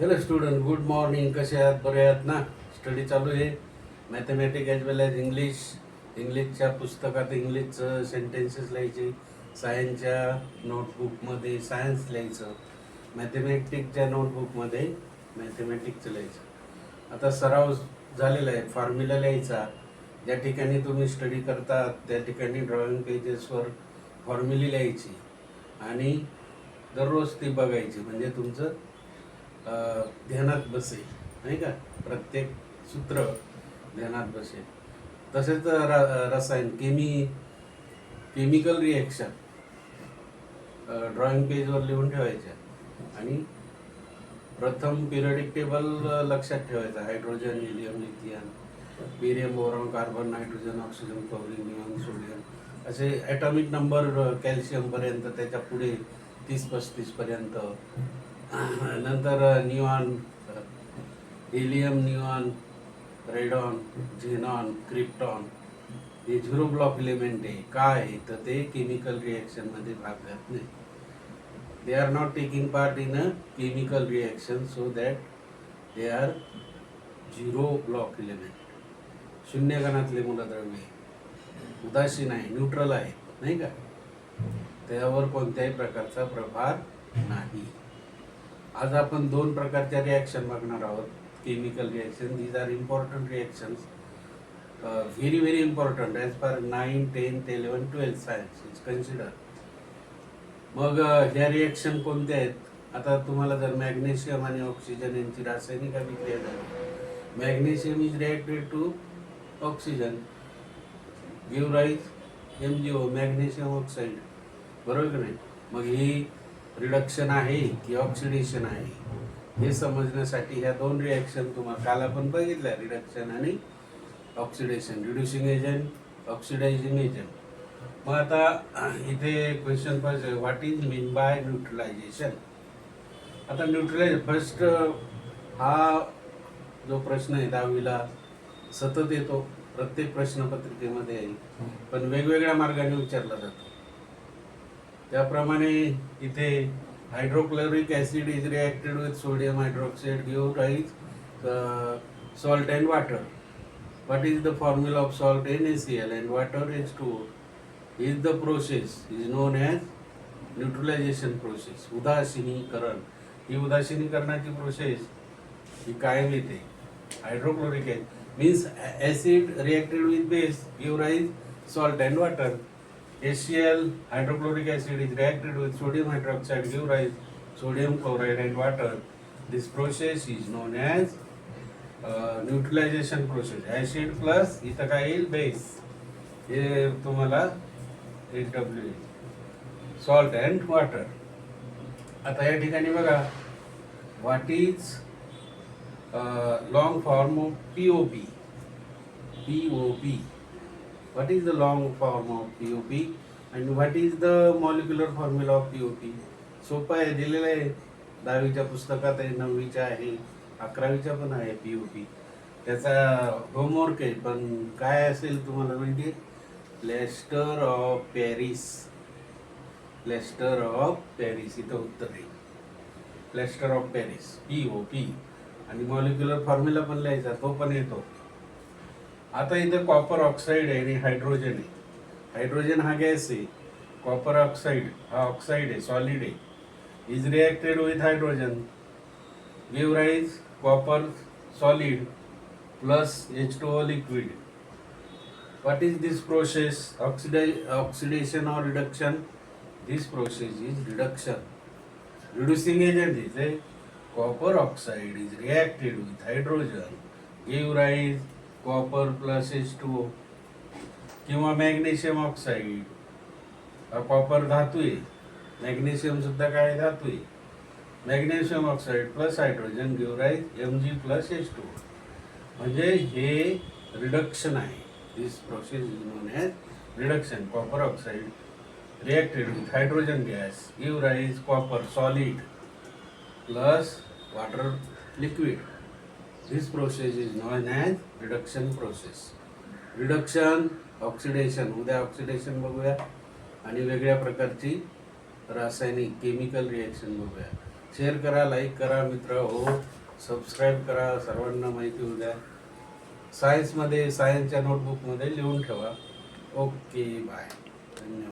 Hello student, good morning. कसे आहात? बरे आहात ना? स्टडी चालू आहे. मॅथमॅटिक ॲज वेल ॲज इंग्लिशच्या पुस्तकात इंग्लिशचं सेंटेन्सेस लिहायचे, सायन्सच्या नोटबुकमध्ये सायन्स लिहायचं, मॅथमॅटिकच्या नोटबुकमध्ये मॅथमॅटिकचं लिहायचं. आता सराव झालेला आहे. फॉर्म्युला लिहायचा. ज्या ठिकाणी तुम्ही स्टडी करता त्या ठिकाणी ड्रॉइंग पेजेसवर फॉर्म्युली लिहायची आणि दररोज ती बघायची, म्हणजे तुमचं ध्यानात बसेल, नाही का? प्रत्येक सूत्र ध्यानात बसेल. तसेच रसायन केमिकल रिॲक्शन ड्रॉइंग पेजवर लिहून ठेवायच्या आणि प्रथम पिरियडिक टेबल लक्षात ठेवायचा. Hydrogen, helium, lithium, barium, boron, carbon, nitrogen, oxygen, chlorine, neon, sodium, असे ॲटॉमिक नंबर कॅल्शियमपर्यंत, त्याच्या पुढे 30-35 पर्यंत. नंतर neon, helium, neon, radon, xenon, krypton हे झिरो ब्लॉक एलिमेंट आहे. काय आहे तर ते केमिकल रिॲक्शनमध्ये भाग घेत नाही. They are not taking part in a chemical reaction, so that they are zero block element. शून्य कणातले मूलद्रव्य, उदासीन आहे, न्यूट्रल आहे, नाही का? त्यावर कोणत्याही प्रकारचा प्रभाव नाही. आज आपण दोन प्रकारच्या रिॲक्शन बघणार आहोत. Chemical reaction, these are important reactions, very very important as per 9, 10, 11, 12 science is consider. मग ह्या रिॲक्शन कोणत्या आहेत? आता तुम्हाला जर मॅग्नेशियम आणि ऑक्सिजन यांची रासायनिक अभिक्रिया झाली, magnesium is reacted to oxygen, give rise MgO, magnesium oxide, बरोबर की नाही? मग ही रिडक्शन आहे की ऑक्सिडेशन आहे हे समजण्यासाठी ह्या दोन रिॲक्शन तुम्हाला काल आपण बघितल्या, रिडक्शन आणि oxidation, reducing agent, oxidizing agent. मग आता इथे क्वेश्चन पाहिजे, what is mean by neutralisation? आता फर्स्ट हा जो प्रश्न आहे 10वीला सतत येतो, प्रत्येक प्रश्नपत्रिकेमध्ये आहे, पण वेगवेगळ्या मार्गाने विचारला जातो. त्याप्रमाणे इथे hydrochloric acid is reacted with sodium hydroxide, give rise salt and water. What is the formula of salt NaCl and water H2O? Is the process is known as neutralization process. उदासीनीकरण, he उदासीनीकरणाची process ही कायम येते. Hydrochloric means acid reacted with base give rise salt and water. HCl, hydrochloric acid, is reacted with sodium hydroxide give rise sodium chloride and water. This process is known as neutralisation process. Acid plus इथं काय येईल, base, हे तुम्हाला HW, salt and water. आता या ठिकाणी बघा, what is long form of POP. What is the long form of POP and what is the molecular formula of POP? सोपं आहे, दिलेलं आहे. 10वीच्या पुस्तकात आहे, 9वीच्या आहे, 11वीच्या पण आहे POP. त्याचा होमवर्क आहे, पण काय असेल तुम्हाला माहिती? प्लॅस्टर ऑफ पॅरिस, इथं उत्तर आहे. Plaster of Paris, POP. आणि मॉलिक्युलर फॉर्म्युला पण लिहायचा, तो पण येतो. आता इथं कॉपर ऑक्साईड आहे आणि हायड्रोजन आहे. हायड्रोजन हा गॅस आहे, कॉपर ऑक्साईड हा ऑक्साईड आहे, सॉलिड आहे. Is reacted with hydrogen, give rise copper solid plus H2O liquid. What is this process? Oxidation or reduction? This process is reduction. Reducing agent is a copper oxide is reacted with hydrogen, give rise copper plus H2O. किंवा magnesium oxide, हा copper धातू आहे, magnesium सुद्धा काय धातू आहे. Magnesium oxide plus hydrogen give rise Mg plus H2O. म्हणजे हे रिडक्शन आहे. This process is known as reduction. Copper oxide reacted with hydrogen gas give rise copper solid plus water liquid. This process is known as reduction process. Reduction, oxidation, उद्या oxidation बघूया आणि वेगळ्या प्रकारची रासायनिक chemical reaction बघूया. Share करा, like करा मित्र हो, सबस्क्राईब करा, सर्वांना माहिती होऊ द्या. सायन्सच्या नोटबुकमध्ये लिहून ठेवा. ओके बाय, धन्यवाद.